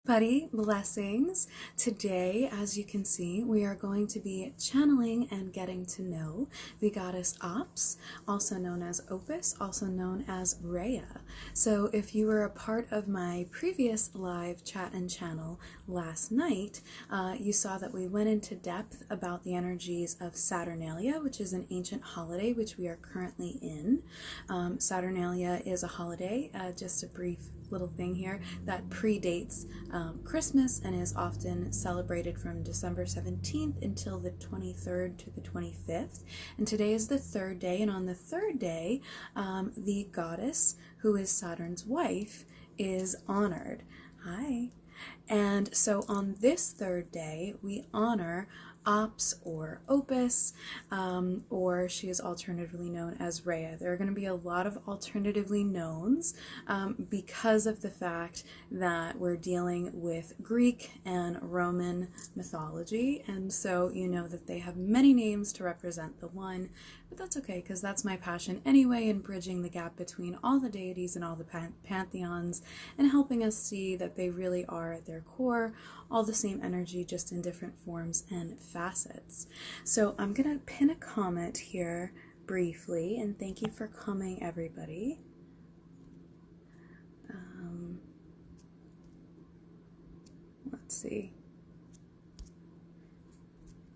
Buddy blessings. Today, as you can see, we are going to be channeling and getting to know the goddess Ops, also known as Opus, also known as Rhea. So if you were a part of my previous live chat and channel last night, you saw that we went into depth about the energies of Saturnalia, which is an ancient holiday which we are currently in. Saturnalia is a holiday, just a brief little thing here, that predates Christmas and is often celebrated from December 17th until the 23rd to the 25th. And today is the third day, and on the third day, the goddess, who is Saturn's wife, is honored. Hi. And so on this third day, we honor Ops or Opus, or she is alternatively known as Rhea. There are going to be a lot of alternatively knowns because of the fact that we're dealing with Greek and Roman mythology, and so you know that they have many names to represent the one, but that's okay because that's my passion anyway, in bridging the gap between all the deities and all the pantheons and helping us see that they really are at their core all the same energy, just in different forms and facets. So I'm going to pin a comment here briefly, and thank you for coming, everybody. Let's see.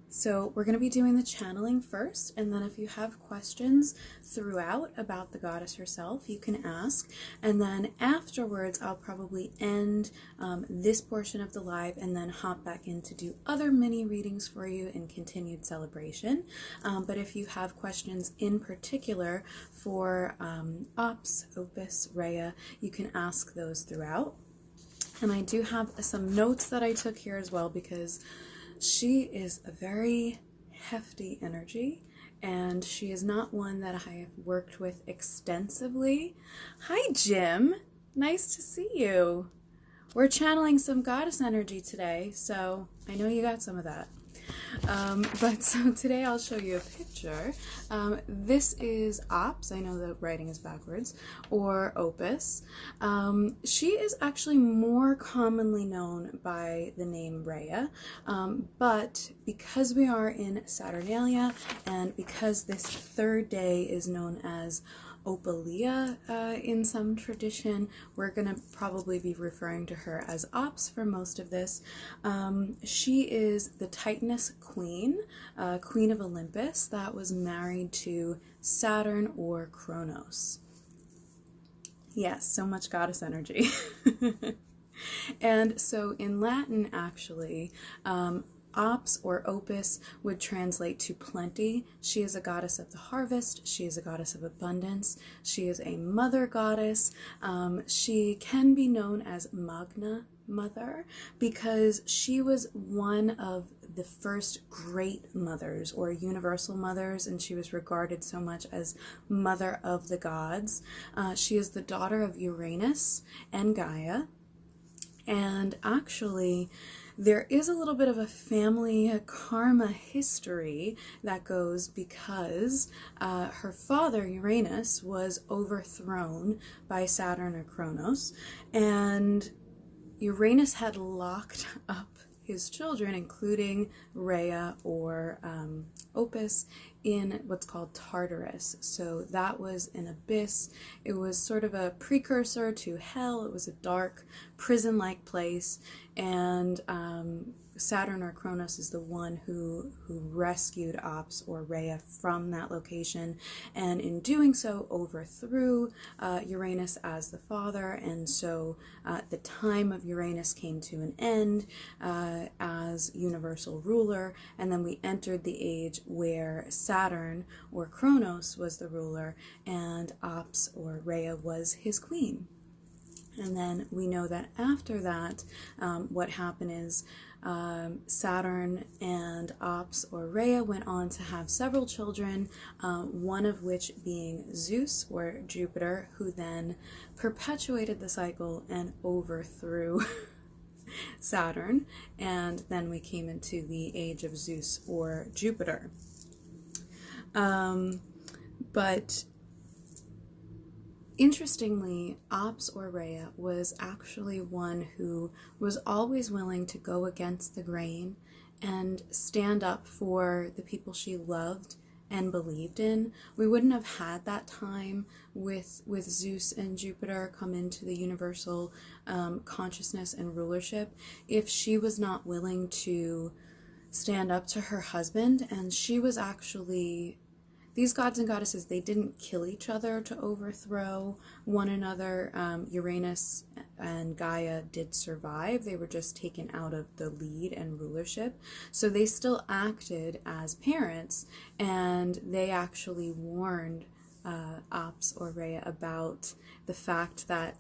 So we're going to be doing the channeling first, and then if you have questions throughout about the goddess herself, you can ask. And then afterwards, I'll probably end this portion of the live and then hop back in to do other mini readings for you in continued celebration. But if you have questions in particular for Ops, Opus, Rhea, you can ask those throughout. And I do have some notes that I took here as well, because she is a very hefty energy, and she is not one that I have worked with extensively. Hi, Jim. Nice to see you. We're channeling some goddess energy today, so I know you got some of that. But so today I'll show you a picture. This is Ops, I know the writing is backwards, or Opus. She is actually more commonly known by the name Rhea, but because we are in Saturnalia, and because this third day is known as Opalia in some tradition, we're going to probably be referring to her as Ops for most of this. She is the Titaness queen, queen of Olympus, that was married to Saturn or Kronos. Yes, so much goddess energy. And so in Latin, actually, Ops or Opus would translate to plenty. She is a goddess of the harvest. She is a goddess of abundance. She is a mother goddess. She can be known as Magna Mother because she was one of the first great mothers or universal mothers, and she was regarded so much as mother of the gods. She is the daughter of Uranus and Gaia, and actually there is a little bit of a family karma history that goes because her father, Uranus, was overthrown by Saturn or Kronos, and Uranus had locked up his children, including Rhea or Opus, in what's called Tartarus. So that was an abyss. It was sort of a precursor to hell. It was a dark prison-like place, and Saturn or Kronos is the one who rescued Ops or Rhea from that location, and in doing so overthrew Uranus as the father, and so the time of Uranus came to an end as universal ruler, and then we entered the age where Saturn or Kronos was the ruler and Ops or Rhea was his queen. And then we know that after that, what happened is Saturn and Ops or Rhea went on to have several children, one of which being Zeus or Jupiter, who then perpetuated the cycle and overthrew Saturn, and then we came into the age of Zeus or Jupiter. But Interestingly, Ops or Rhea was actually one who was always willing to go against the grain and stand up for the people she loved and believed in. We wouldn't have had that time with Zeus and Jupiter come into the universal consciousness and rulership if she was not willing to stand up to her husband. And she was actually, these gods and goddesses, they didn't kill each other to overthrow one another. Uranus and Gaia did survive. They were just taken out of the lead and rulership. So they still acted as parents, and they actually warned Ops or Rhea about the fact that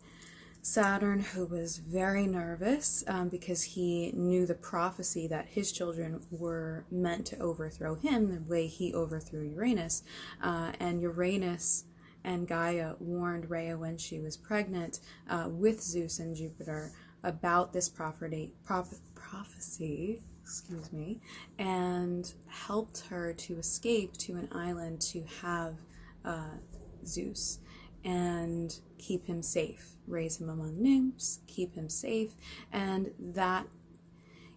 Saturn, who was very nervous because he knew the prophecy that his children were meant to overthrow him the way he overthrew Uranus, and Uranus and Gaia warned Rhea when she was pregnant with Zeus and Jupiter about this prophecy, and helped her to escape to an island to have Zeus and keep him safe, raise him among nymphs, keep him safe. And that,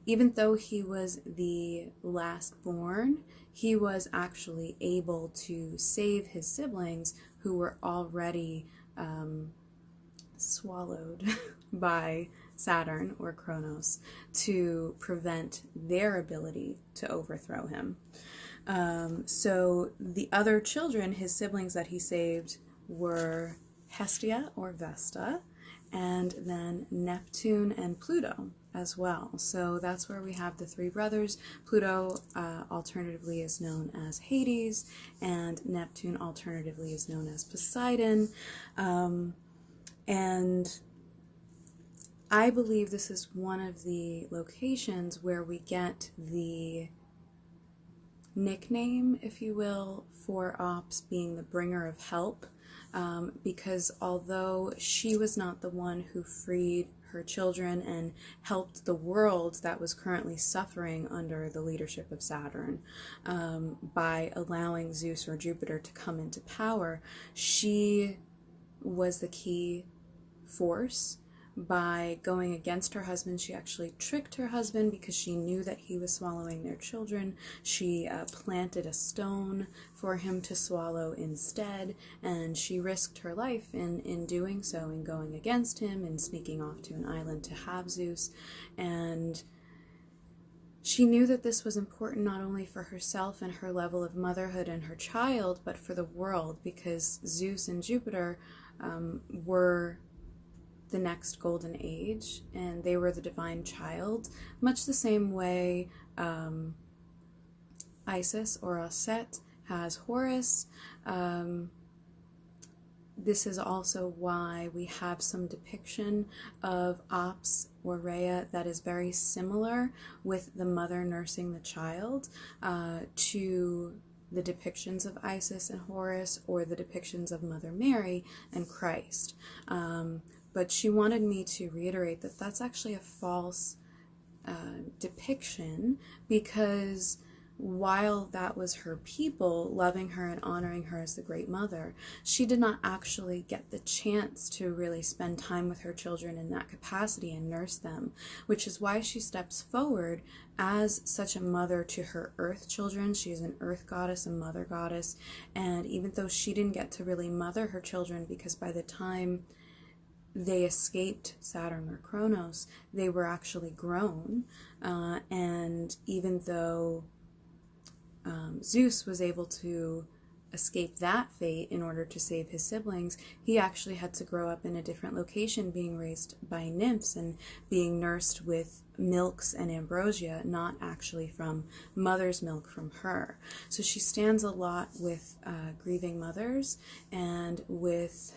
even though he was the last born, he was actually able to save his siblings who were already swallowed by Saturn or Kronos to prevent their ability to overthrow him. So the other children, his siblings that he saved, were Hestia or Vesta, and then Neptune and Pluto as well. So that's where we have the three brothers. Pluto alternatively is known as Hades, and Neptune alternatively is known as Poseidon. And I believe this is one of the locations where we get the nickname, if you will, for Ops being the bringer of help. Because although she was not the one who freed her children and helped the world that was currently suffering under the leadership of Saturn by allowing Zeus or Jupiter to come into power, she was the key force. By going against her husband, she actually tricked her husband because she knew that he was swallowing their children. She planted a stone for him to swallow instead, and she risked her life in doing so, in going against him and sneaking off to an island to have Zeus. And she knew that this was important not only for herself and her level of motherhood and her child, but for the world, because Zeus and Jupiter were the next golden age, and they were the divine child, much the same way Isis or Aset has Horus. This is also why we have some depiction of Ops or Rhea that is very similar with the mother nursing the child to the depictions of Isis and Horus, or the depictions of Mother Mary and Christ. But she wanted me to reiterate that that's actually a false depiction, because while that was her people loving her and honoring her as the great mother, she did not actually get the chance to really spend time with her children in that capacity and nurse them, which is why she steps forward as such a mother to her earth children. She is an earth goddess, a mother goddess, and even though she didn't get to really mother her children, because by the time they escaped Saturn or Kronos, they were actually grown, and even though Zeus was able to escape that fate in order to save his siblings, he actually had to grow up in a different location, being raised by nymphs and being nursed with milks and ambrosia, not actually from mother's milk from her. So she stands a lot with grieving mothers and with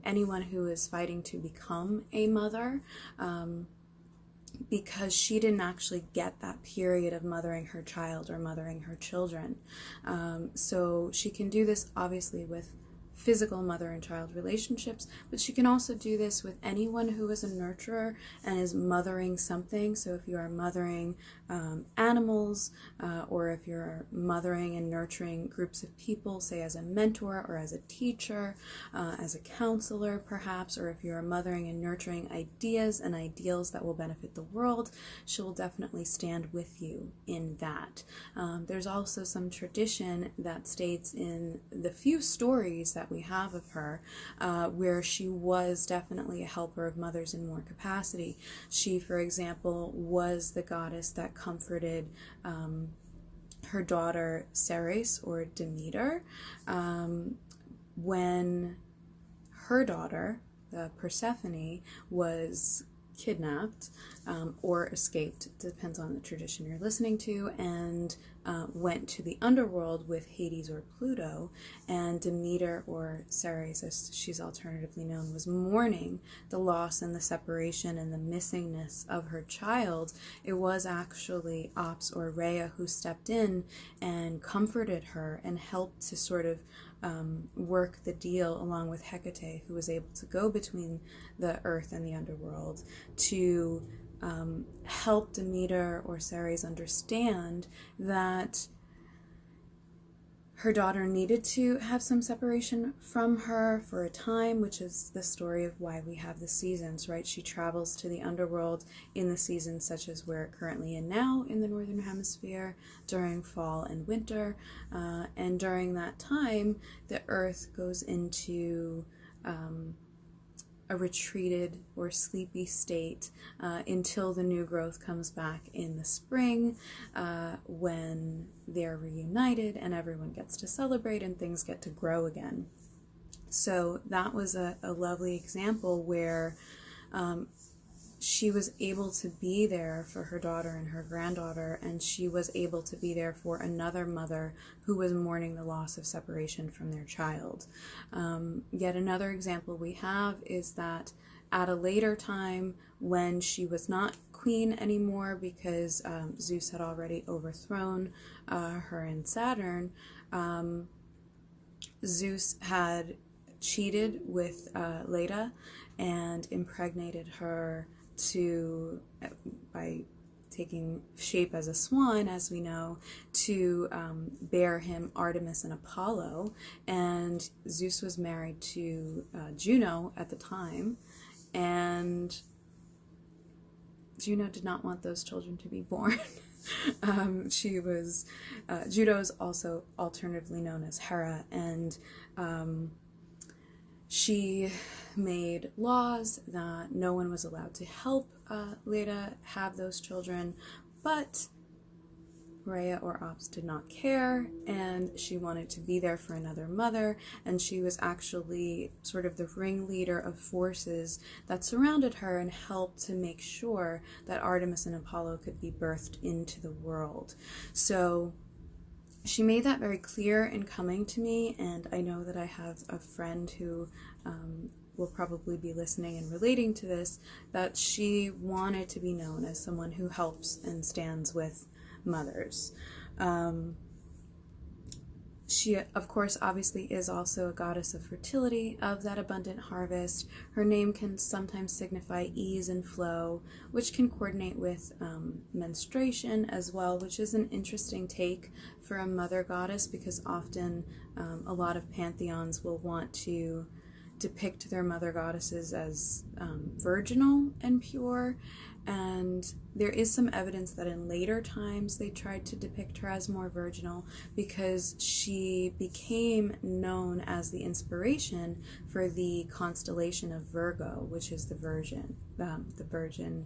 anyone who is fighting to become a mother, because she didn't actually get that period of mothering her child or mothering her children. So she can do this obviously with physical mother and child relationships, but she can also do this with anyone who is a nurturer and is mothering something. So if you are mothering animals, or if you're mothering and nurturing groups of people, say as a mentor or as a teacher, as a counselor perhaps, or if you're mothering and nurturing ideas and ideals that will benefit the world, she will definitely stand with you in that. There's also some tradition that states in the few stories that we have of her, where she was definitely a helper of mothers in more capacity. She, for example, was the goddess that comforted her daughter Ceres, or Demeter, when her daughter, Persephone, was kidnapped or escaped, depends on the tradition you're listening to, and went to the underworld with Hades or Pluto. And Demeter, or Ceres as she's alternatively known, was mourning the loss and the separation and the missingness of her child. It was actually Ops or Rhea who stepped in and comforted her and helped to sort of work the deal, along with Hecate, who was able to go between the earth and the underworld to help Demeter or Ceres understand that her daughter needed to have some separation from her for a time, which is the story of why we have the seasons, right? She travels to the underworld in the seasons such as we're currently in now in the Northern Hemisphere, during fall and winter, and during that time, the earth goes into a retreated or sleepy state until the new growth comes back in the spring, when they're reunited and everyone gets to celebrate and things get to grow again. So that was a lovely example where she was able to be there for her daughter and her granddaughter, and she was able to be there for another mother who was mourning the loss of separation from their child. Yet another example we have is that at a later time, when she was not queen anymore because Zeus had already overthrown her and Saturn, Zeus had cheated with Leda and impregnated her by taking shape as a swan, as we know, to bear him Artemis and Apollo. And Zeus was married to Juno at the time, and Juno did not want those children to be born. Juno is also alternatively known as Hera, and she made laws that no one was allowed to help Leda have those children, but Rhea or Ops did not care, and she wanted to be there for another mother, and she was actually sort of the ringleader of forces that surrounded her and helped to make sure that Artemis and Apollo could be birthed into the world. So she made that very clear in coming to me, and I know that I have a friend who will probably be listening and relating to this, that she wanted to be known as someone who helps and stands with mothers. She, of course, obviously is also a goddess of fertility, of that abundant harvest. Her name can sometimes signify ease and flow, which can coordinate with menstruation as well, which is an interesting take for a mother goddess, because often a lot of pantheons will want to depict their mother goddesses as virginal and pure, and there is some evidence that in later times they tried to depict her as more virginal, because she became known as the inspiration for the constellation of Virgo, which is the virgin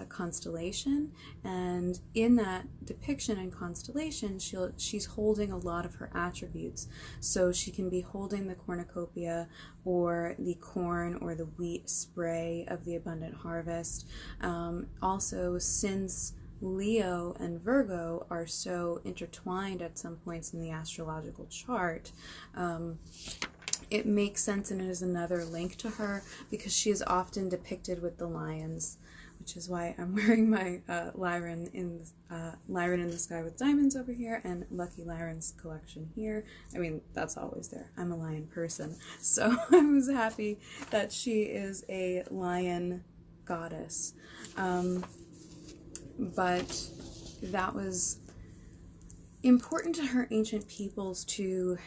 constellation. And in that depiction and constellation, she's holding a lot of her attributes. So she can be holding the cornucopia, or the corn or the wheat spray of the abundant harvest. Also, since Leo and Virgo are so intertwined at some points in the astrological chart, it makes sense, and it is another link to her, because she is often depicted with the lions, which is why I'm wearing my Lyran in the Sky with Diamonds over here, and Lucky Lyran's collection here. I mean, that's always there. I'm a lion person, so I was happy that she is a lion goddess. But that was important to her ancient peoples to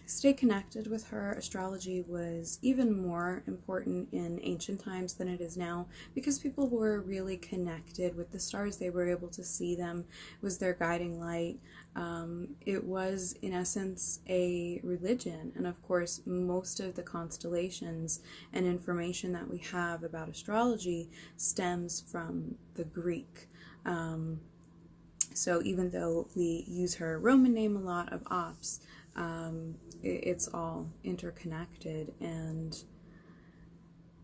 stay connected with her. Astrology was even more important in ancient times than it is now, because people were really connected with the stars. They were able to see them. It was their guiding light. It was, in essence, a religion. And of course, most of the constellations and information that we have about astrology stems from the Greek. So even though we use her Roman name a lot of Ops, it's all interconnected, and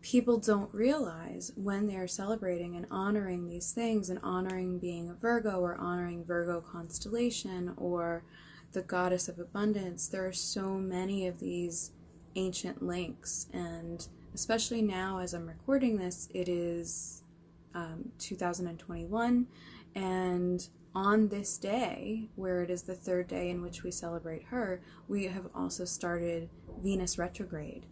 people don't realize when they're celebrating and honoring these things, and honoring being a Virgo, or honoring Virgo constellation, or the goddess of abundance. There are so many of these ancient links, and especially now as I'm recording this, it is 2021, and on this day, where it is the third day in which we celebrate her, we have also started Venus retrograde,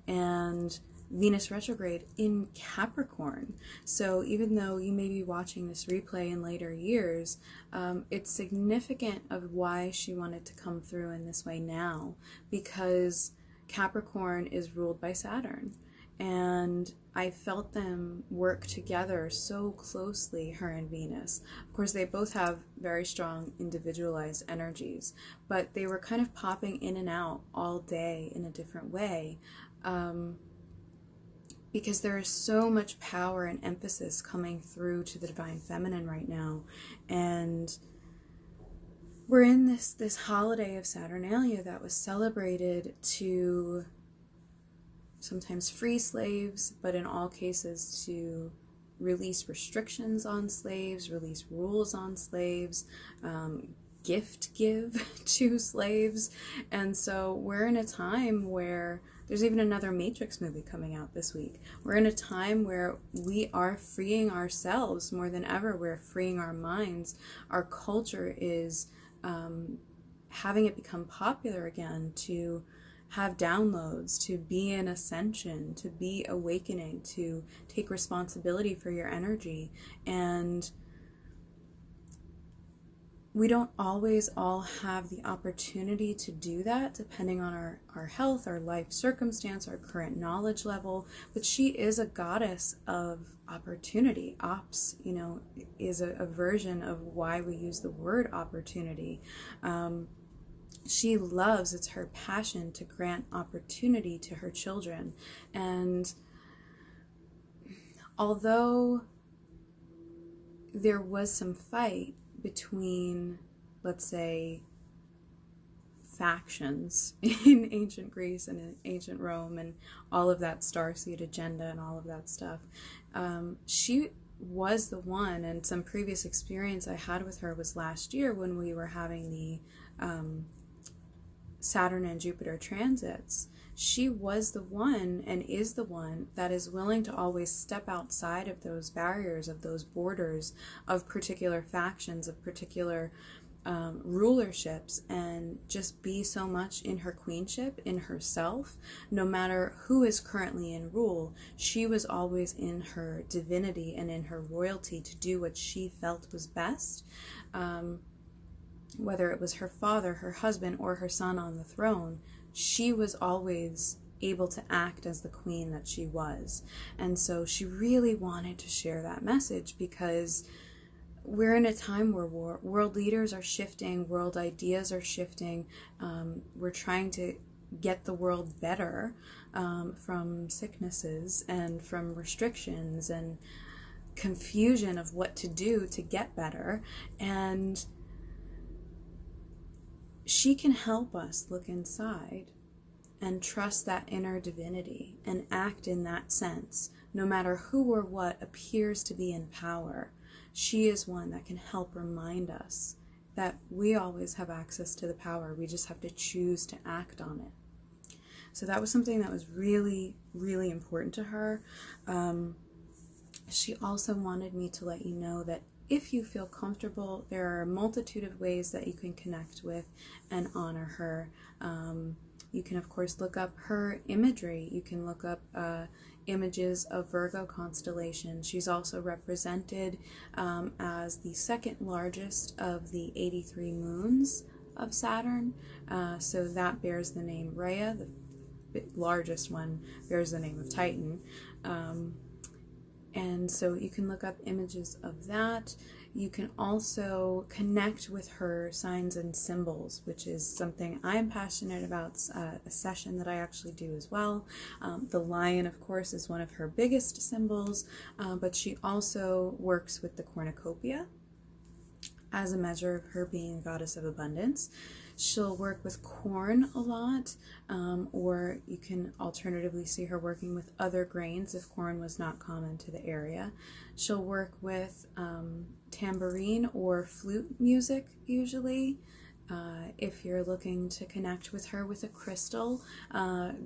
and Venus retrograde in Capricorn. So even though you may be watching this replay in later years, it's significant of why she wanted to come through in this way now, because Capricorn is ruled by Saturn. And I felt them work together so closely, her and Venus. Of course, they both have very strong individualized energies, but they were kind of popping in and out all day in a different way, because there is so much power and emphasis coming through to the Divine Feminine right now. And we're in this holiday of Saturnalia that was celebrated to sometimes free slaves, but in all cases to release restrictions on slaves, release rules on slaves, give to slaves. And so we're in a time where there's even another Matrix movie coming out this week. We're in a time where we are freeing ourselves more than ever. We're freeing our minds. Our culture is having it become popular again to have downloads, to be in ascension, to be awakening, to take responsibility for your energy. And we don't always all have the opportunity to do that, depending on our health, our life circumstance, our current knowledge level. But she is a goddess of opportunity. Ops, is a version of why we use the word opportunity. She loves, it's her passion to grant opportunity to her children. And although there was some fight between, let's say, factions in ancient Greece and in ancient Rome and all of that starseed agenda and all of that stuff, she was the one. And some previous experience I had with her was last year when we were having the Saturn and Jupiter transits. She was the one, and is the one, that is willing to always step outside of those barriers, of those borders, of particular factions, of particular rulerships, and just be so much in her queenship, in herself. No matter who is currently in rule, she was always in her divinity and in her royalty to do what she felt was best. Whether it was her father, her husband, or her son on the throne, she was always able to act as the queen that she was. And so she really wanted to share that message, because we're in a time where world leaders are shifting, world ideas are shifting. We're trying to get the world better from sicknesses and from restrictions and confusion of what to do to get better. And she can help us look inside and trust that inner divinity and act in that sense, no matter who or what appears to be in power. She is one that can help remind us that we always have access to the power. We just have to choose to act on it. So that was something that was really, really important to her. She also wanted me to let you know that if you feel comfortable, there are a multitude of ways that you can connect with and honor her. You can, of course, look up her imagery. You can look up images of Virgo constellation. She's also represented as the second largest of the 83 moons of Saturn. So that bears the name Rhea. The largest one bears the name of Titan. And so you can look up images of that. You can also connect with her signs and symbols, which is something I'm passionate about, a session that I actually do as well. The lion, of course, is one of her biggest symbols, but she also works with the cornucopia as a measure of her being a goddess of abundance. She'll work with corn a lot, or you can alternatively see her working with other grains if corn was not common to the area. She'll work with tambourine or flute music usually. If you're looking to connect with her with a crystal,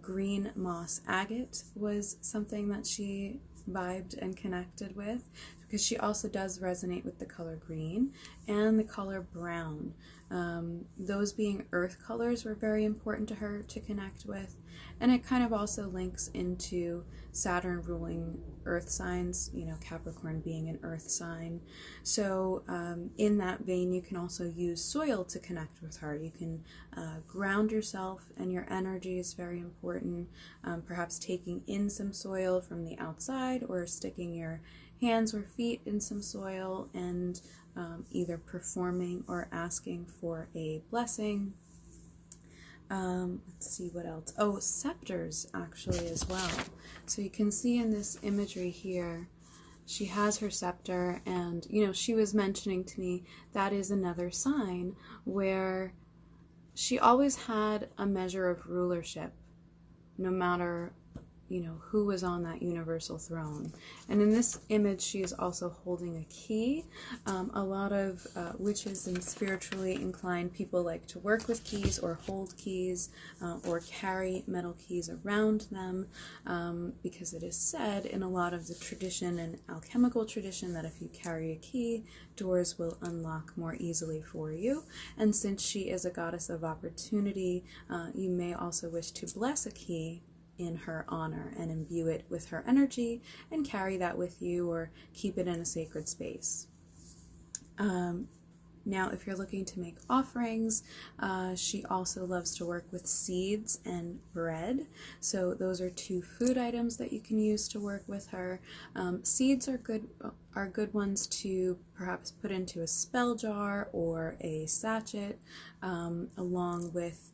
green moss agate was something that she vibed and connected with, because she also does resonate with the color green and the color brown. Those being earth colors were very important to her to connect with, and it kind of also links into Saturn ruling earth signs, Capricorn being an earth sign. So in that vein, you can also use soil to connect with her. You can ground yourself, and your energy is very important. Perhaps taking in some soil from the outside, or sticking your hands or feet in some soil and either performing or asking for a blessing. Let's see what else. Oh, scepters actually as well. So you can see in this imagery here, she has her scepter, and she was mentioning to me that is another sign where she always had a measure of rulership, no matter who was on that universal throne. And in this image, she is also holding a key. A lot of witches and spiritually inclined people like to work with keys or hold keys or carry metal keys around them, because it is said in a lot of the tradition and alchemical tradition that if you carry a key, doors will unlock more easily for you. And since she is a goddess of opportunity, you may also wish to bless a key in her honor and imbue it with her energy and carry that with you, or keep it in a sacred space. Now, if you're looking to make offerings, she also loves to work with seeds and bread. So those are two food items that you can use to work with her. Seeds are good ones to perhaps put into a spell jar or a sachet, along with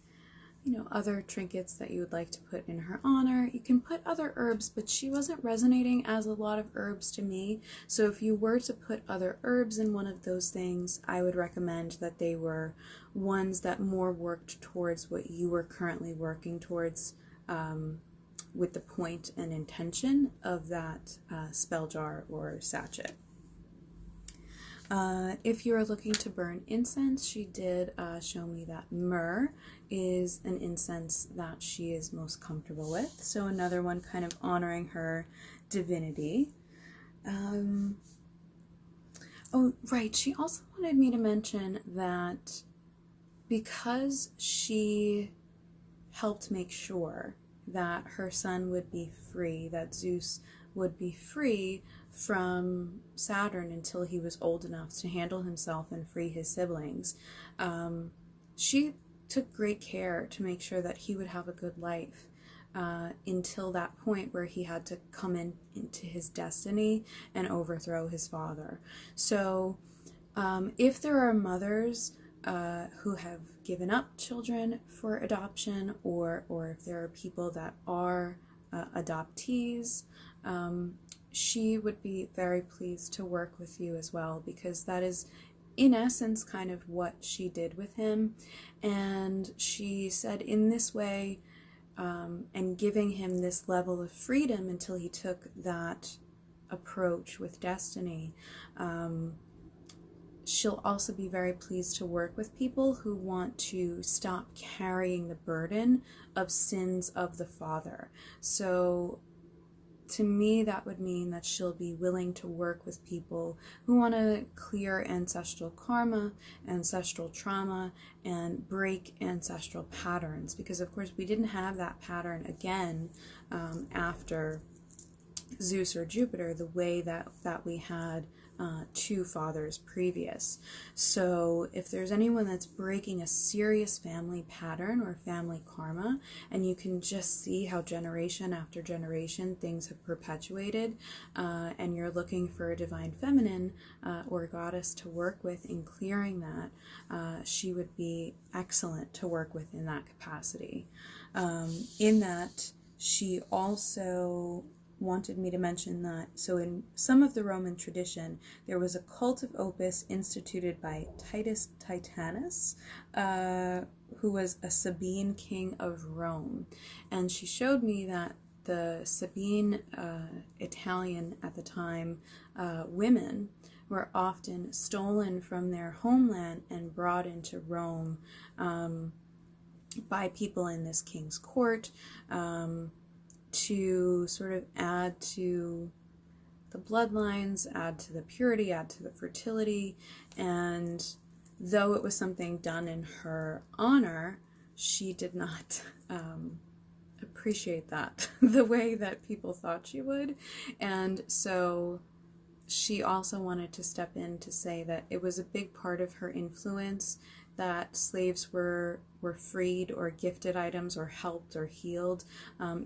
other trinkets that you would like to put in her honor. You can put other herbs, but she wasn't resonating as a lot of herbs to me. So if you were to put other herbs in one of those things, I would recommend that they were ones that more worked towards what you were currently working towards, with the point and intention of that spell jar or sachet. If you are looking to burn incense, she did show me that myrrh is an incense that she is most comfortable with. So another one kind of honoring her divinity. Oh, right. She also wanted me to mention that because she helped make sure that her son would be free, that Zeus would be free from Saturn until he was old enough to handle himself and free his siblings, she took great care to make sure that he would have a good life until that point where he had to come into his destiny and overthrow his father. So if there are mothers who have given up children for adoption, or if there are people that are adoptees, she would be very pleased to work with you as well, because that is in essence kind of what she did with him. And she said in this way, and giving him this level of freedom until he took that approach with destiny, she'll also be very pleased to work with people who want to stop carrying the burden of sins of the father. So to me, that would mean that she'll be willing to work with people who want to clear ancestral karma, ancestral trauma, and break ancestral patterns. Because, of course, we didn't have that pattern again after Zeus or Jupiter the way that we had 2 fathers previous. So if there's anyone that's breaking a serious family pattern or family karma, and you can just see how generation after generation things have perpetuated, and you're looking for a divine feminine or goddess to work with in clearing that, she would be excellent to work with in that capacity. In that, she also wanted me to mention that, so in some of the Roman tradition, there was a cult of Opus instituted by Titus Titanus, who was a Sabine king of Rome. And she showed me that the Sabine Italian at the time women were often stolen from their homeland and brought into Rome by people in this king's court, to sort of add to the bloodlines, add to the purity, add to the fertility. And though it was something done in her honor, she did not appreciate that the way that people thought she would. And so she also wanted to step in to say that it was a big part of her influence that slaves were freed or gifted items or helped or healed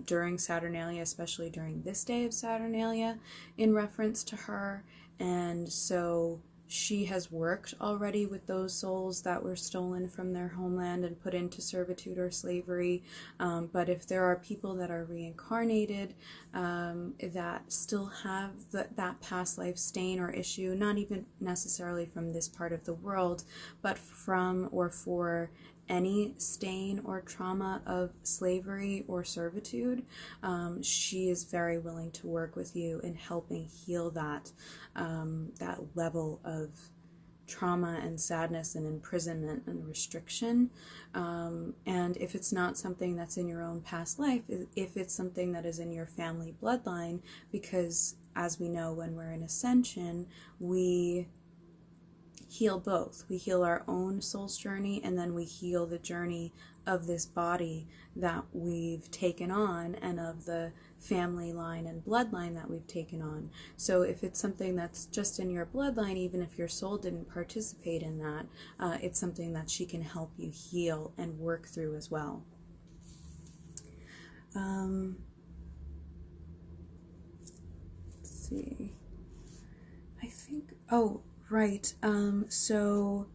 during Saturnalia, especially during this day of Saturnalia, in reference to her. And so she has worked already with those souls that were stolen from their homeland and put into servitude or slavery. But if there are people that are reincarnated that still have that past life stain or issue, not even necessarily from this part of the world, but from or for any stain or trauma of slavery or servitude, she is very willing to work with you in helping heal that level of trauma and sadness and imprisonment and restriction. And if it's not something that's in your own past life, if it's something that is in your family bloodline, because as we know, when we're in ascension, we heal both. We heal our own soul's journey, and then we heal the journey of this body that we've taken on and of the family line and bloodline that we've taken on. So if it's something that's just in your bloodline, even if your soul didn't participate in that, it's something that she can help you heal and work through as well. Let's see. I think, right. So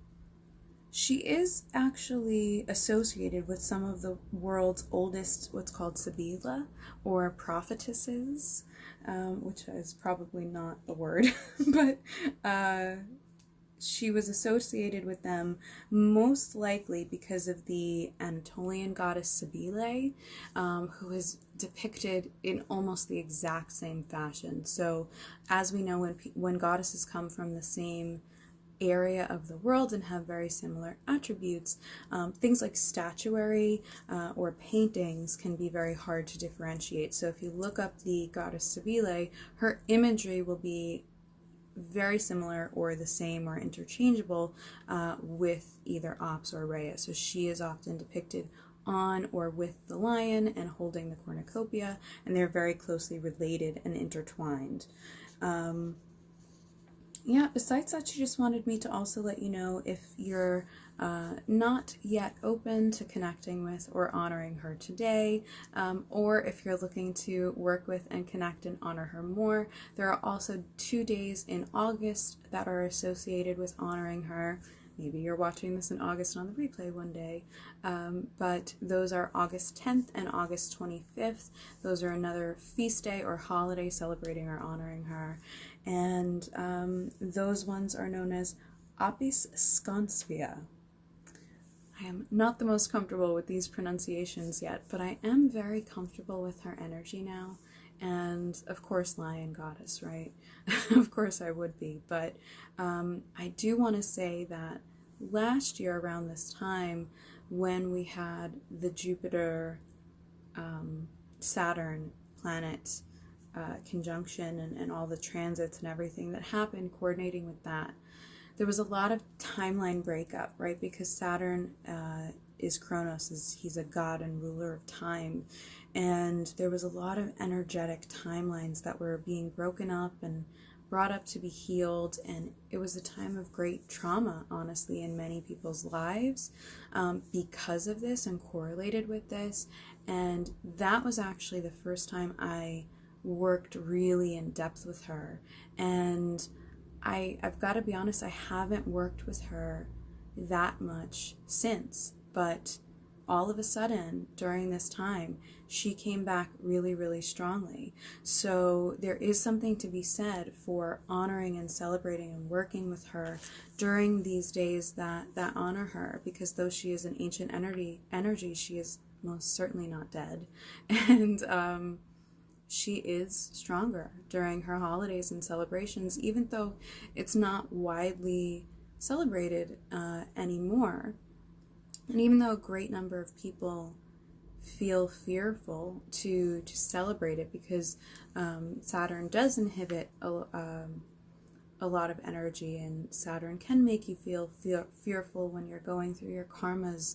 she is actually associated with some of the world's oldest, what's called Sibylla, or prophetesses, which is probably not the word, but she was associated with them most likely because of the Anatolian goddess Cybele, who is depicted in almost the exact same fashion. So as we know, when goddesses come from the same area of the world and have very similar attributes, things like statuary or paintings can be very hard to differentiate. So if you look up the goddess Cybele, her imagery will be very similar or the same or interchangeable with either Ops or Rhea. So she is often depicted on or with the lion and holding the cornucopia, and they're very closely related and intertwined. Yeah, besides that, she just wanted me to also let you know, if you're not yet open to connecting with or honoring her today, or if you're looking to work with and connect and honor her more, there are also 2 days in August that are associated with honoring her. Maybe you're watching this in August on the replay one day, but those are August 10th and August 25th. Those are another feast day or holiday celebrating or honoring her. And those ones are known as Apis Sconspia. I am not the most comfortable with these pronunciations yet, but I am very comfortable with her energy now. And of course, lion goddess, right? Of course I would be. But I do want to say that last year around this time, when we had the Jupiter Saturn planet conjunction and all the transits and everything that happened, coordinating with that, there was a lot of timeline breakup, right? Because Saturn is Kronos, he's a god and ruler of time. And there was a lot of energetic timelines that were being broken up and brought up to be healed. And it was a time of great trauma, honestly, in many people's lives because of this and correlated with this. And that was actually the first time I worked really in depth with her. And I've got to be honest, I haven't worked with her that much since, but all of a sudden during this time, she came back really, really strongly. So there is something to be said for honoring and celebrating and working with her during these days that honor her, because though she is an ancient energy, she is most certainly not dead. And she is stronger during her holidays and celebrations, even though it's not widely celebrated anymore. And even though a great number of people feel fearful to celebrate it, because Saturn does inhibit a lot of energy, and Saturn can make you feel fearful when you're going through your karmas.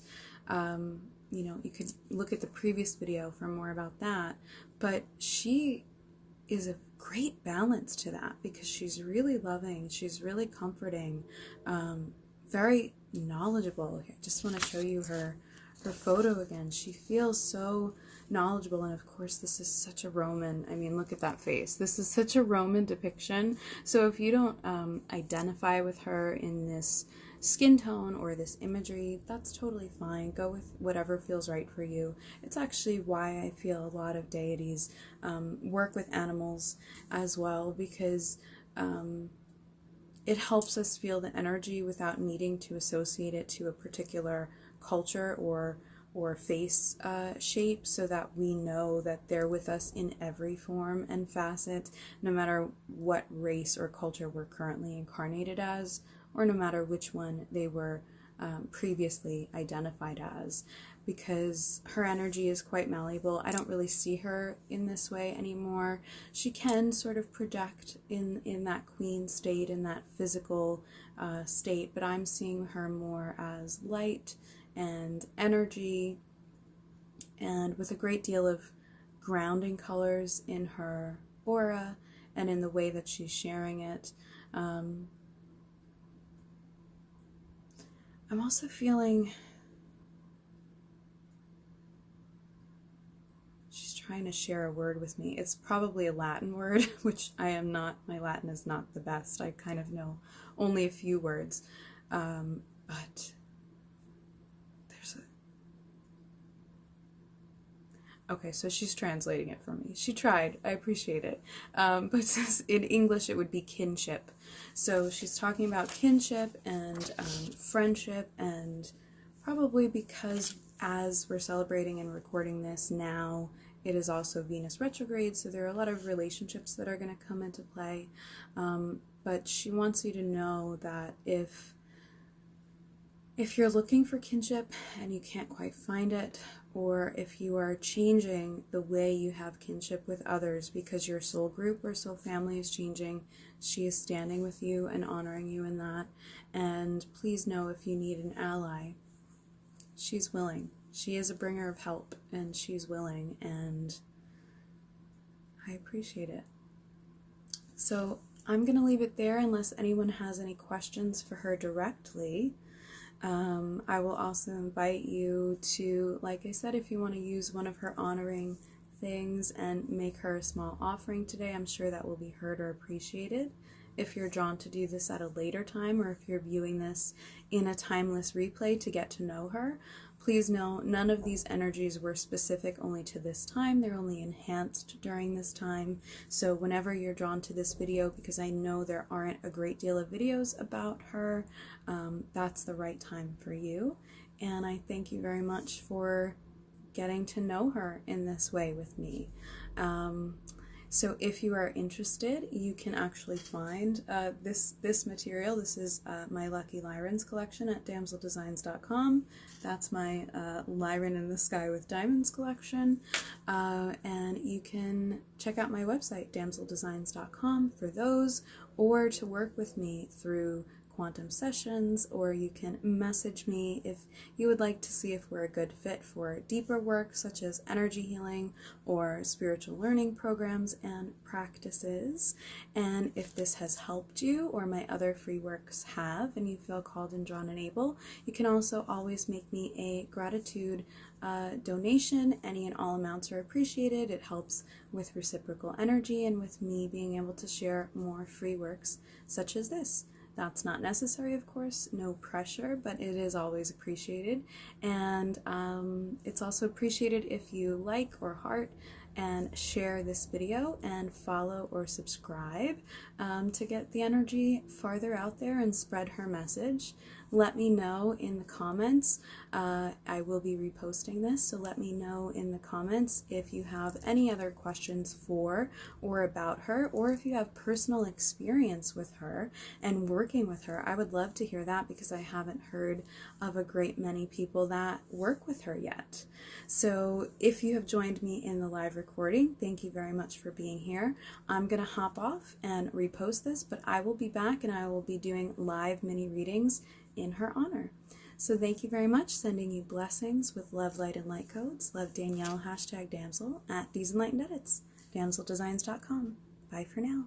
You know, you could look at the previous video for more about that. But she is a great balance to that, because she's really loving, she's really comforting, very knowledgeable. I just want to show you her photo again. She feels so knowledgeable, and of course this is such a Roman, I mean, look at that face. This is such a Roman depiction. So if you don't identify with her in this skin tone or this imagery, that's totally fine. Go with whatever feels right for you. It's actually why I feel a lot of deities work with animals as well, because it helps us feel the energy without needing to associate it to a particular culture or face shape, so that we know that they're with us in every form and facet, no matter what race or culture we're currently incarnated as, or no matter which one they were previously identified as, because her energy is quite malleable. I don't really see her in this way anymore. She can sort of project in that queen state, in that physical state, but I'm seeing her more as light and energy, and with a great deal of grounding colors in her aura and in the way that she's sharing it. I'm also feeling she's trying to share a word with me. It's probably a Latin word, which I am not. My Latin is not the best. I kind of know only a few words. But there's okay, so she's translating it for me. She tried. I appreciate it. But in English, it would be kinship. So she's talking about kinship and friendship, and probably because as we're celebrating and recording this now, it is also Venus retrograde, so there are a lot of relationships that are going to come into play. But she wants you to know that if you're looking for kinship and you can't quite find it, or if you are changing the way you have kinship with others because your soul group or soul family is changing, she is standing with you and honoring you in that. And please know, if you need an ally, she's willing. She is a bringer of help, and she's willing, and I appreciate it. So I'm going to leave it there unless anyone has any questions for her directly. I will also invite you to, like I said, if you want to use one of her honoring things and make her a small offering today, I'm sure that will be heard or appreciated. If you're drawn to do this at a later time, or if you're viewing this in a timeless replay to get to know her, please know none of these energies were specific only to this time. They're only enhanced during this time. So whenever you're drawn to this video, because I know there aren't a great deal of videos about her, that's the right time for you. And I thank you very much for getting to know her in this way with me. So if you are interested, you can actually find this material. This is my Lucky Lyrans collection at damseldesigns.com. That's my Lyran in the Sky with Diamonds collection. And you can check out my website, damseldesigns.com, for those, or to work with me through quantum sessions, or you can message me if you would like to see if we're a good fit for deeper work such as energy healing or spiritual learning programs and practices. And if this has helped you or my other free works have, and you feel called and drawn and able, you can also always make me a gratitude donation. Any and all amounts are appreciated. It helps with reciprocal energy and with me being able to share more free works such as this. That's not necessary, of course, no pressure, but it is always appreciated. And it's also appreciated if you like or heart and share this video and follow or subscribe to get the energy farther out there and spread her message. Let me know in the comments. I will be reposting this, so let me know in the comments if you have any other questions for or about her, or if you have personal experience with her and working with her. I would love to hear that because I haven't heard of a great many people that work with her yet. So if you have joined me in the live recording, thank you very much for being here. I'm going to hop off and repost this, but I will be back and I will be doing live mini readings in her honor. So thank you very much. Sending you blessings with love, light, and light codes. Love Danielle, #Damsel at These Enlightened Edits. DamselDesigns.com. Bye for now.